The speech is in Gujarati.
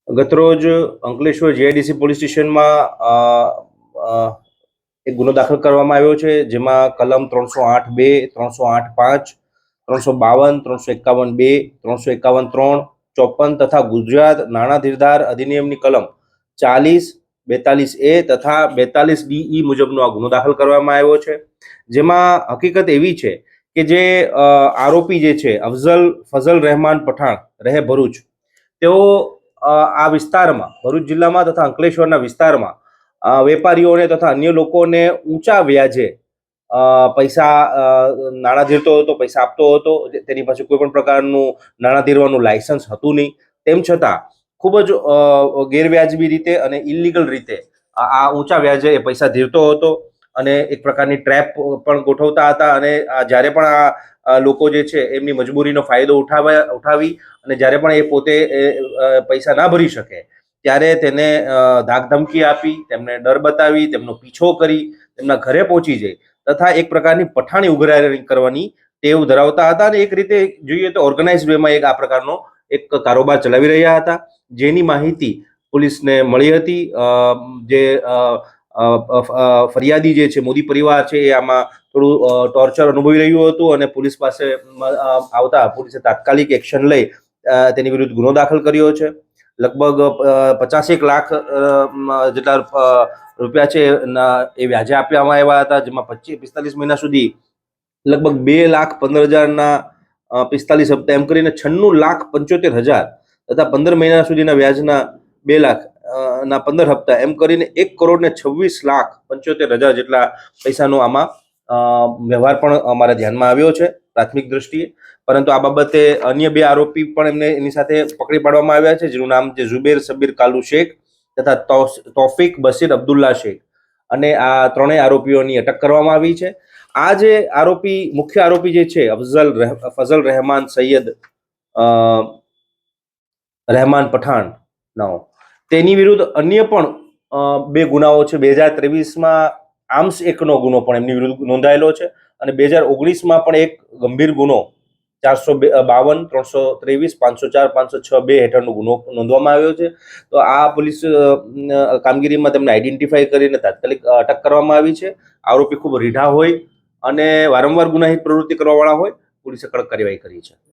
ગતરોજ અંકલેશ્વર જીઆઈડીસી પોલીસ સ્ટેશનમાં એક ગુનો દાખલ કરવામાં આવ્યો છે, જેમાં કલમ 308(2), 308(5), 352, 351(2), 351(3), 54 તથા ગુજરાત નાણાં ધીરધાર અધિનિયમની કલમ 40, 42A તથા 42DE મુજબનો આ ગુનો દાખલ કરવામાં આવ્યો છે. જેમાં હકીકત એવી છે કે જે આરોપી જે છે અફઝલ ફઝલ રહેમાન પઠાણ રહે ભરૂચ, તેઓ આ વિસ્તારમાં ભરૂચ જિલ્લામાં તથા અંકલેશ્વરના વિસ્તારમાં વેપારીઓને તથા અન્ય લોકોને ઊંચા વ્યાજે પૈસા નાણાં ધીરતો હતો, પૈસા આપતો હતો. તેની પાસે કોઈ પણ પ્રકારનું નાણાં ધીરવાનું લાયસન્સ હતું નહીં. તેમ છતાં ખૂબ જ ગેરવ્યાજબી રીતે અને ઇલીગલ રીતે આ ઊંચા વ્યાજે એ પૈસા ધીરતો હતો અને એક પ્રકારની ટ્રેપ પણ ગોઠવતા હતા. અને જ્યારે પણ આ લોકો જે છે એમની મજબૂરીનો ફાયદો ઉઠાવી અને જ્યારે પણ એ પોતે પૈસા ના ભરી શકે ત્યારે તેને ધાકધમકી આપી, તેમને ડર બતાવી, તેમનો પીછો કરી, તેમના ઘરે પહોંચી જાય તથા એક પ્રકારની પઠાણી ઉઘરાણી કરવાની ટેવ ધરાવતા હતા. અને એક રીતે જોઈએ તો ઓર્ગેનાઇઝ વેમાં એક આ પ્રકારનો એક કારોબાર ચલાવી રહ્યા હતા, જેની માહિતી પોલીસને મળી હતી. જે ફરિયાદી જે છે મોદી પરિવાર છે એ આમાં થોડું ટોર્ચર અનુભવી રહ્યું હતું અને પોલીસ પાસે આવતા પોલીસે તાત્કાલિક એક્શન લઈ તેની વિરુદ્ધ ગુનો દાખલ કર્યો છે. લગભગ 50 લાખ જેટલા રૂપિયા છે એ વ્યાજે આપવામાં આવ્યા હતા, જેમાં 45 મહિના સુધી લગભગ 2,15,000 45 હપ્તા એમ કરીને 96,75,000 તથા 15 મહિના સુધીના વ્યાજના 2,00,000 15 હપ્તા એમ કરીને 1,26,75,000 જેટલા પૈસાનો આમાં વ્યવહાર પણ અમારા ધ્યાનમાં આવ્યો છે પ્રાથમિક દ્રષ્ટિએ. પરંતુ આ બાબતે અન્ય 2 આરોપી પણ એની સાથે પકડી પાડવામાં આવ્યા છે, જેનું નામ છે ઝુબેર સબીર કાલુ શેખ તથા તૌફિક બશીર અબ્દુલ્લા શેખ. અને આ ત્રણેય આરોપીઓની અટક કરવામાં આવી છે. આ જે મુખ્ય આરોપી જે છે ફઝલ રહેમાન સૈયદ રહેમાન પઠાણ તેની વિરુદ્ધ અન્ય પણ 2 ગુનાઓ છે. 2023માં આર્મ્સ એક્ટનો ગુનો પણ એમની વિરુદ્ધ નોંધાયેલો છે અને 2019માં પણ એક ગંભીર ગુનો 452, 323, 504, 506(2) હેઠળનો ગુનો નોંધવામાં આવ્યો છે. તો આ પોલીસ કામગીરીમાં તેમને આઈડેન્ટિફાઈ કરીને તાત્કાલિક અટક કરવામાં આવી છે. આરોપી ખૂબ રીઢા હોય અને વારંવાર ગુનાહિત પ્રવૃત્તિ કરવાવાળા હોય. પોલીસે કડક કાર્યવાહી કરી છે.